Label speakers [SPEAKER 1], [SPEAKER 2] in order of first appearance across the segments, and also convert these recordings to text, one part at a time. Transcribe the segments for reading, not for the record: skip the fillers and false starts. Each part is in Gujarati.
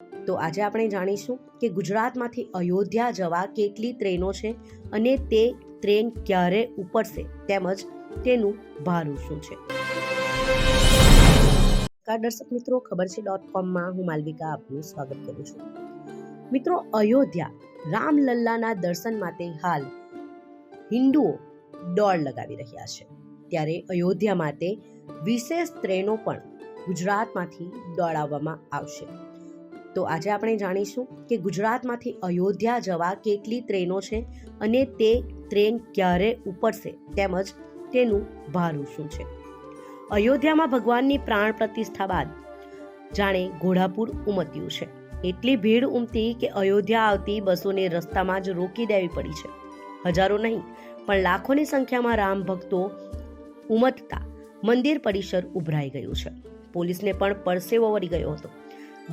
[SPEAKER 1] તો આજે આપણે જાણીશું કે ગુજરાતમાંથી અયોધ્યા જવા કેટલી ટ્રેનો છે અને તે ટ્રેન ક્યારે ઉપડશે તેમજ તેનું ભાડું શું છે। દર્શક મિત્રો, ખબર છે .com હું માલવિકા આપનું સ્વાગત કરું છું। મિત્રો, અયોધ્યા રામલલ્લાના દર્શન માટે હાલ હિન્દુઓ દોડ લગાવી રહ્યા છે, ત્યારે અયોધ્યા માટે વિશેષ ટ્રેનો પણ ગુજરાતમાંથી દોડાવવામાં આવશે। તો આજે આપણે જાણીશું કે ગુજરાતમાંથી અયોધ્યા જવા કેટલી ટ્રેનો છે અને તે ટ્રેન ક્યારે ઉપડશે તેમજ તેનું ભાડું શું છે। અયોધ્યામાં ભગવાનની પ્રાણ પ્રતિષ્ઠા બાદ જાણે ઘોડાપુર ઉમટ્યું છે। એટલી ભીડ ઉમટી કે અયોધ્યા આવતી બસોને રસ્તામાં જ રોકી દેવી પડી છે। હજારો નહીં પણ લાખોની સંખ્યામાં રામ ભક્તો ઉમટતા મંદિર પરિસર ઉભરાઈ ગયું છે। પોલીસને પણ પરસેવો વળી ગયો હતો।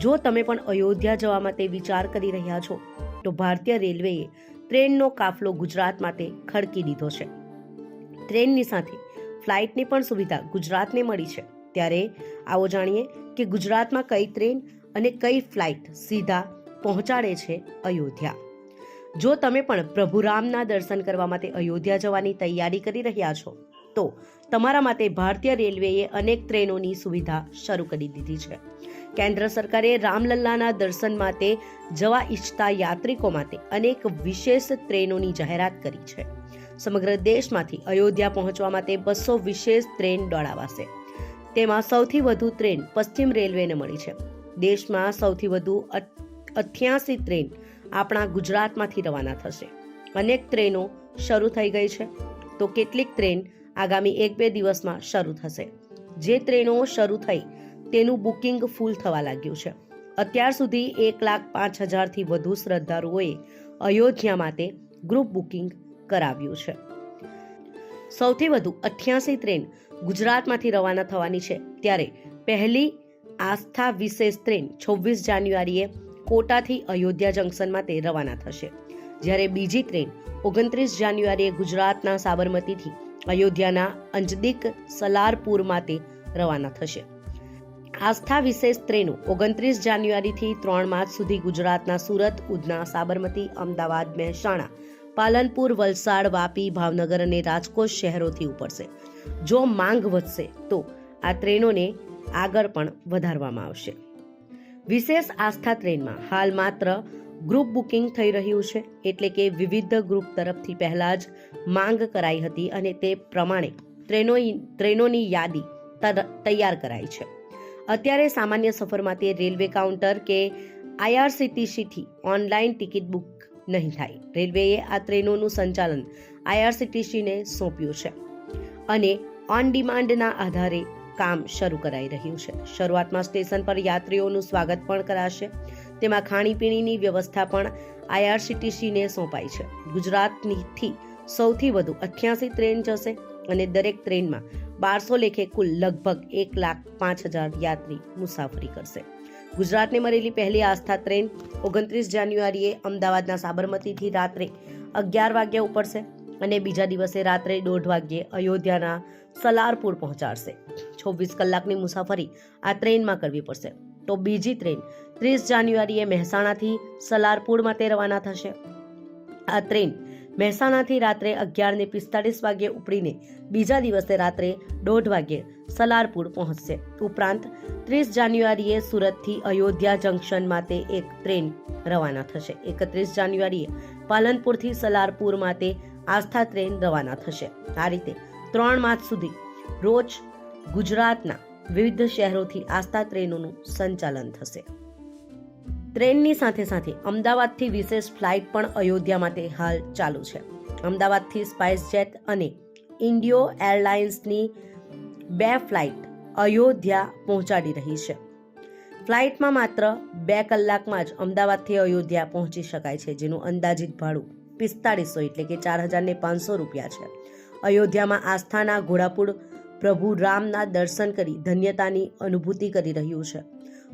[SPEAKER 1] જો તમે પણ અયોધ્યા જવા માટે વિચાર કરી રહ્યા છો તો ભારતીય રેલવેએ ટ્રેનનો કાફલો ગુજરાત માટે ખડકી દીધો છે। ટ્રેનની સાથે ફ્લાઇટની પણ સુવિધા ગુજરાતને મળી છે। ત્યારે આવો જાણીએ કે ગુજરાતમાં કઈ ટ્રેન અને કઈ ફ્લાઇટ સીધા પહોંચાડે છે અયોધ્યા। જો તમે પણ પ્રભુ રામના દર્શન કરવા માટે અયોધ્યા જવાની તૈયારી કરી રહ્યા છો તો તમારા માટે ભારતીય રેલવેએ અનેક ટ્રેનોની સુવિધા શરૂ કરી દીધી છે। કેન્દ્ર સરકારે રામલલ્લાના દર્શન માટે જવા ઈચ્છતા યાત્રિકો માટે અનેક વિશેષ ટ્રેનોની જાહેરાત કરી છે। સમગ્ર દેશમાંથી અયોધ્યા પહોંચવા માટે 200 વિશેષ ટ્રેન દોડાવાશે। તેમાં સૌથી વધુ ટ્રેન પશ્ચિમ રેલવેને મળી છે। દેશમાં સૌથી વધુ 88 ટ્રેન આપણા ગુજરાતમાંથી રવાના થશે। અનેક ટ્રેનો શરૂ થઈ ગઈ છે તો કેટલીક ટ્રેન આગામી 1-2 દિવસમાં શરૂ થશે। જે ટ્રેનો શરૂ થઈ તેનું બુકિંગ ફૂલ થવા લાગ્યું છે। અત્યાર સુધી 1,05,000 થી વધુ શ્રદ્ધાળુઓએ અયોધ્યા માટે ગ્રુપ બુકિંગ કરાવ્યું છે। સૌથી વધુ 88 ટ્રેન ગુજરાતમાંથી રવાના થવાની છે, ત્યારે પહેલી આસ્થા વિશેષ ટ્રેન 26 જાન્યુઆરીએ કોટાથી અયોધ્યા જંકશન માટે રવાના થશે, જ્યારે બીજી ટ્રેન 29 જાન્યુઆરીએ ગુજરાતના સાબરમતીથી અયોધ્યાના અંજદીક સલારપુર માટે રવાના થશે। આસ્થા વિશેષ ટ્રેનો 29 જાન્યુઆરીથી 3 માર્ચ સુધી ગુજરાતના સુરત, ઉધના, સાબરમતી, અમદાવાદ, મહેસાણા, પાલનપુર, વલસાડ, વાપી, ભાવનગર અને રાજકોટ શહેરોથી ઉપડશે। જો માંગ વધશે તો આ ટ્રેનોને આગળ પણ વધારવામાં આવશે। વિશેષ આસ્થા ટ્રેનમાં હાલ માત્ર ગ્રુપ બુકિંગ થઈ રહ્યું છે, એટલે કે વિવિધ ગ્રુપ તરફથી પહેલા જ માંગ કરાઈ હતી અને તે પ્રમાણે ટ્રેનોની યાદી તૈયાર કરાઈ છે। અત્યારે સામાન્ય સફર માટે રેલવે કાઉન્ટર કે IRCTC-થી ઓનલાઈન ટિકિટ બુક નહીં થાય। રેલવેએ આ ટ્રેનોનું સંચાલન IRCTC-ને સોંપ્યું છે અને ઓન ડિમાન્ડના આધારે કામ શરૂ કરાઈ રહ્યું છે। શરૂઆતમાં સ્ટેશન પર યાત્રીઓનું સ્વાગત પણ કરાશે। તેમાં ખાણીપીણીની વ્યવસ્થા પણ IRCTC-ને સોંપાઈ છે। ગુજરાતથી સૌથી વધુ 88 ટ્રેન જશે અને દરેક ટ્રેનમાં 1200 લેખે કુલ લગભગ 1,05,000 યાત્રી મુસાફરી કરશે। ગુજરાતને મળેલી પહેલી આસ્થા ટ્રેન 29 જાન્યુઆરીએ અમદાવાદના સાબરમતીથી રાત્રે 11 વાગ્યે ઉપડશે અને બીજા દિવસે રાત્રે 1:30 વાગ્યે અયોધ્યાના સલારપુર પહોંચાડશે। 26 કલાકની મુસાફરી આ ટ્રેનમાં કરવી પડશે। તો બીજી ટ્રેન 30 જાન્યુઆરીએ મહેસાણાથી સલારપુર માટે રવાના થશે। આ ટ્રેન મહેસાણાથી રાત્રે 11:45 વાગ્યે ઉપડીને બીજા દિવસે રાત્રે 1:30 વાગ્યે સલારપુર પહોંચશે। ઉપરાંત 30 જાન્યુઆરીએ સુરતથી અયોધ્યા જંકશન માટે એક ટ્રેન રવાના થશે। 31 જાન્યુઆરીએ પાલનપુરથી સલારપુર માટે આસ્થા ટ્રેન રવાના થશે। આ રીતે 3 માર્ચ સુધી રોજ ગુજરાતના વિવિધ શહેરોથી આસ્થા ટ્રેનોનું સંચાલન થશે। ટ્રેનની સાથે સાથે અમદાવાદથી વિશેષ ફ્લાઇટ પણ અયોધ્યા માટે હાલ ચાલુ છે। અમદાવાદથી સ્પાઇસજેટ અને ઇન્ડિયો એરલાઇન્સની 2 ફ્લાઇટ અયોધ્યા પહોંચાડી રહી છે। ફ્લાઇટમાં માત્ર 2 કલાકમાં જ અમદાવાદથી અયોધ્યા પહોંચી શકાય છે, જેનું અંદાજિત ભાડું 4500 એટલે કે 4,500 રૂપિયા છે। અયોધ્યામાં આસ્થાના ઘોડાપુર પ્રભુ રામના દર્શન કરી ધન્યતાની અનુભૂતિ કરી રહ્યું છે।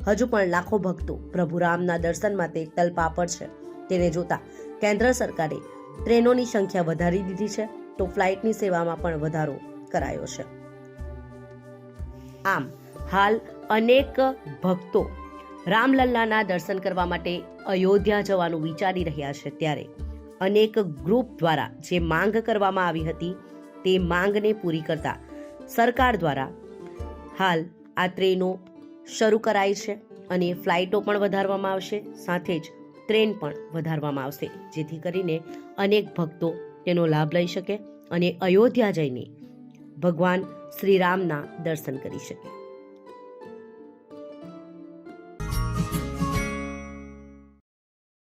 [SPEAKER 1] હજુ પણ લાખો ભક્તો પ્રભુ રામના દર્શન માટે તલપાપડ છે। તેને જોતા કેન્દ્ર સરકારે ટ્રેનોની સંખ્યા વધારી દીધી છે, તો ફ્લાઇટની સેવામાં પણ વધારો કરાયો છે। આમ હાલ અનેક ભક્તો રામલલ્લાના દર્શન કરવા માટે અયોધ્યા જવાનું વિચારી રહ્યા છે ત્યારે અનેક ગ્રુપ દ્વારા જે માંગ કરવામાં આવી હતી તે માંગને પૂરી કરતા સરકાર દ્વારા હાલ આ ટ્રેનો શરૂ કરાઈ છે અને ફ્લાઇટો પણ વધારવામાં આવશે, સાથે જ ટ્રેન પણ વધારવામાં આવશે, જેથી કરીને અનેક ભક્તો તેનો લાભ લઈ શકે અને અયોધ્યા જઈને ભગવાન શ્રી રામના દર્શન કરી શકે.